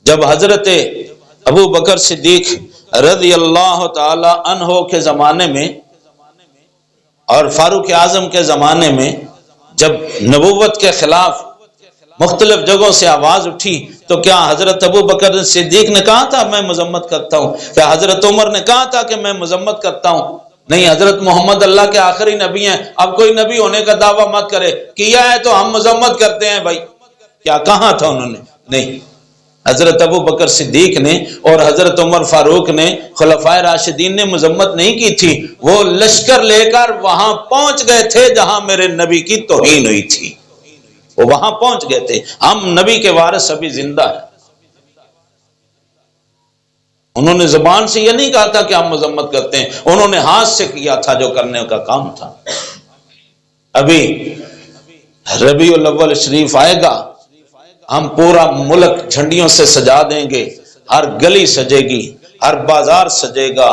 جب حضرت ابو بکر صدیق رضی اللہ تعالی عنہ کے زمانے میں اور فاروق اعظم کے زمانے میں جب نبوت کے خلاف مختلف جگہوں سے آواز اٹھی تو کیا حضرت ابو بکر صدیق نے کہا تھا میں مذمت کرتا ہوں؟ کیا حضرت عمر نے کہا تھا کہ میں مذمت کرتا ہوں؟ نہیں، حضرت محمد اللہ کے آخری نبی ہیں، اب کوئی نبی ہونے کا دعویٰ مت کرے، کیا ہے تو ہم مذمت کرتے ہیں بھائی، کیا کہا تھا انہوں نے؟ نہیں، حضرت ابو بکر صدیق نے اور حضرت عمر فاروق نے خلفائے راشدین نے مذمت نہیں کی تھی، وہ لشکر لے کر وہاں پہنچ گئے تھے جہاں میرے نبی کی توہین ہوئی تھی، وہ وہاں پہنچ گئے تھے۔ ہم نبی کے وارث ابھی زندہ ہیں۔ انہوں نے زبان سے یہ نہیں کہا تھا کہ ہم مذمت کرتے ہیں، انہوں نے ہاتھ سے کیا تھا جو کرنے کا کام تھا۔ ابھی ربیع الاول شریف آئے گا، ہم پورا ملک جھنڈیوں سے سجا دیں گے، ہر گلی سجے گی، ہر بازار سجے گا،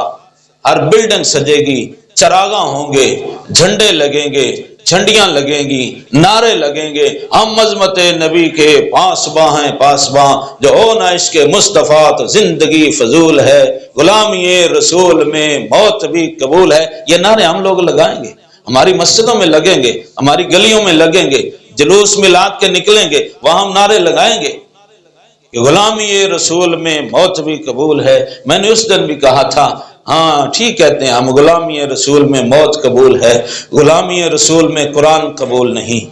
ہر بلڈنگ سجے گی، چراغاں ہوں گے، جھنڈے لگیں گے، جھنڈیاں لگیں گی، نعرے لگیں گے، ہم عظمت نبی کے پاسباں ہیں، پاسباں جو ہو نہ عشق مصطفیٰ تو زندگی فضول ہے، غلامی رسول میں موت بھی قبول ہے، یہ نعرے ہم لوگ لگائیں گے، ہماری مسجدوں میں لگیں گے، ہماری گلیوں میں لگیں گے، جلوس میلاد کے نکلیں گے، وہاں ہم نعرے لگائیں گے کہ غلامی رسول میں موت بھی قبول ہے۔ میں نے اس دن بھی کہا تھا، ہاں ٹھیک کہتے ہیں ہم، غلامی رسول میں موت قبول ہے، غلامی رسول میں قرآن قبول نہیں،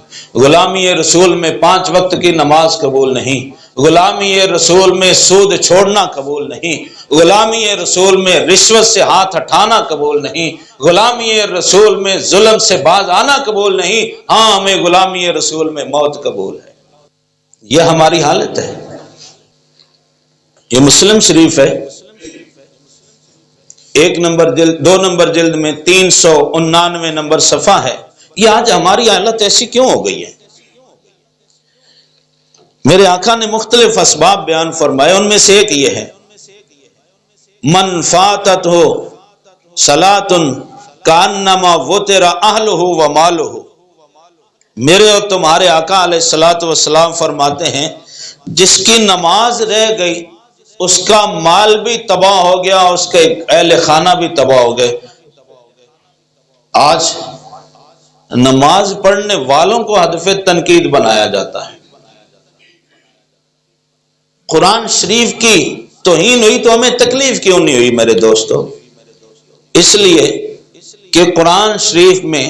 غلامی رسول میں 5 وقت کی نماز قبول نہیں، غلامی رسول میں سود چھوڑنا قبول نہیں، غلامی رسول میں رشوت سے ہاتھ ہٹانا قبول نہیں، غلامی رسول میں ظلم سے باز آنا قبول نہیں، ہاں ہمیں غلامی رسول میں موت قبول ہے۔ یہ ہماری حالت ہے۔ یہ مسلم شریف ہے، 1 نمبر جلد 2 نمبر جلد میں 399 نمبر صفحہ ہے۔ یہ آج ہماری حالت ایسی کیوں ہو گئی ہے؟ میرے آقا نے مختلف اسباب بیان فرمائے، ان میں سے ایک یہ ہے، من فاتت ہو صلاۃ کانما وتر اہلہ و مالہ۔ میرے اور تمہارے آقا علیہ الصلوۃ والسلام فرماتے ہیں جس کی نماز رہ گئی اس کا مال بھی تباہ ہو گیا، اس کے اہل خانہ بھی تباہ ہو گئے۔ آج نماز پڑھنے والوں کو ہدف تنقید بنایا جاتا ہے۔ قرآن شریف کی توہین ہوئی تو ہمیں تکلیف کیوں نہیں ہوئی میرے دوستو؟ اس لیے کہ قرآن شریف میں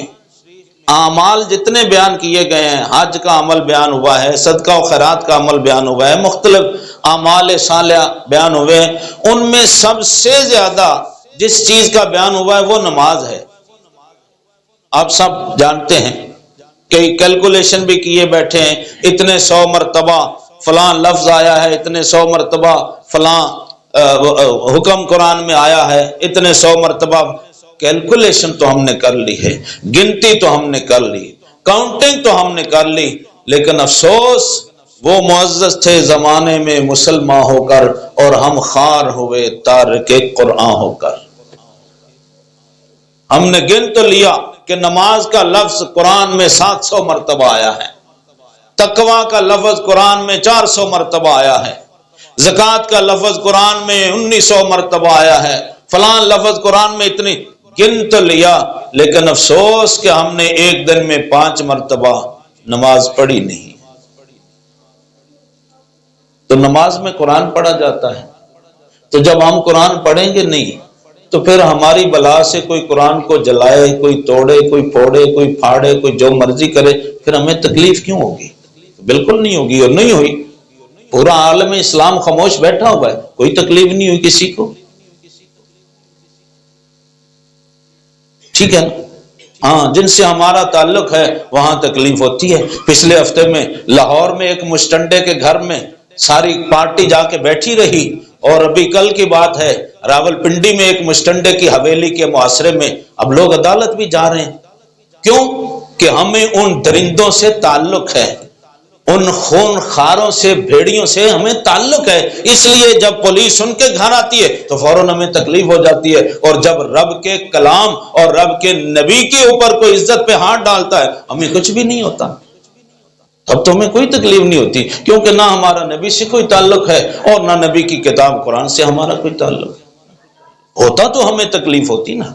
اعمال جتنے بیان کیے گئے ہیں، حج کا عمل بیان ہوا ہے، صدقہ و خیرات کا عمل بیان ہوا ہے، مختلف اعمال صالحہ بیان ہوئے ہیں، ان میں سب سے زیادہ جس چیز کا بیان ہوا ہے وہ نماز ہے۔ آپ سب جانتے ہیں کہ کیلکولیشن بھی کیے بیٹھے ہیں، اتنے 100 مرتبہ فلاں لفظ آیا ہے، اتنے 100 مرتبہ فلاں حکم قرآن میں آیا ہے، اتنے 100 مرتبہ۔ کیلکولیشن تو ہم نے کر لی ہے، گنتی تو ہم نے کر لی، کاؤنٹنگ تو ہم نے کر لی، لیکن افسوس وہ معزز تھے زمانے میں مسلمان ہو کر اور ہم خوار ہوئے تارک قرآن ہو کر۔ ہم نے گن تو لیا کہ نماز کا لفظ قرآن میں 700 مرتبہ آیا ہے، تقوی کا لفظ قرآن میں 400 مرتبہ آیا ہے، زکوٰۃ کا لفظ قرآن میں 1900 مرتبہ آیا ہے، فلاں لفظ قرآن میں اتنی گن تو لیا، لیکن افسوس کہ ہم نے ایک دن میں 5 مرتبہ نماز پڑھی نہیں۔ تو نماز میں قرآن پڑھا جاتا ہے، تو جب ہم قرآن پڑھیں گے نہیں تو پھر ہماری بلا سے کوئی قرآن کو جلائے، کوئی توڑے، کوئی پھوڑے، کوئی پھاڑے، کوئی جو مرضی کرے، پھر ہمیں تکلیف کیوں ہوگی؟ بالکل نہیں ہوگی، اور نہیں ہوئی۔ پورا عالم اسلام خاموش بیٹھا ہوا ہے، کوئی تکلیف نہیں ہوئی کسی کو، ٹھیک ہے نا؟ ہاں، جن سے ہمارا تعلق ہے وہاں تکلیف ہوتی ہے۔ پچھلے ہفتے میں لاہور میں ایک مشٹنڈے کے گھر میں ساری پارٹی جا کے بیٹھی رہی، اور ابھی کل کی بات ہے راول پنڈی میں ایک مشٹنڈے کی حویلی کے معاشرے میں اب لوگ عدالت بھی جا رہے ہیں۔ کیوں؟ کہ ہمیں ان درندوں سے تعلق ہے، ان خون خاروں سے، بھیڑیوں سے ہمیں تعلق ہے، اس لیے جب پولیس ان کے گھر آتی ہے تو فوراً ہمیں تکلیف ہو جاتی ہے، اور جب رب کے کلام اور رب کے نبی کے اوپر کوئی عزت پہ ہاتھ ڈالتا ہے ہمیں کچھ بھی نہیں ہوتا۔ اب تو ہمیں کوئی تکلیف نہیں ہوتی، کیونکہ نہ ہمارا نبی سے کوئی تعلق ہے اور نہ نبی کی کتاب قرآن سے ہمارا کوئی تعلق ہے۔ ہوتا تو ہمیں تکلیف ہوتی نا۔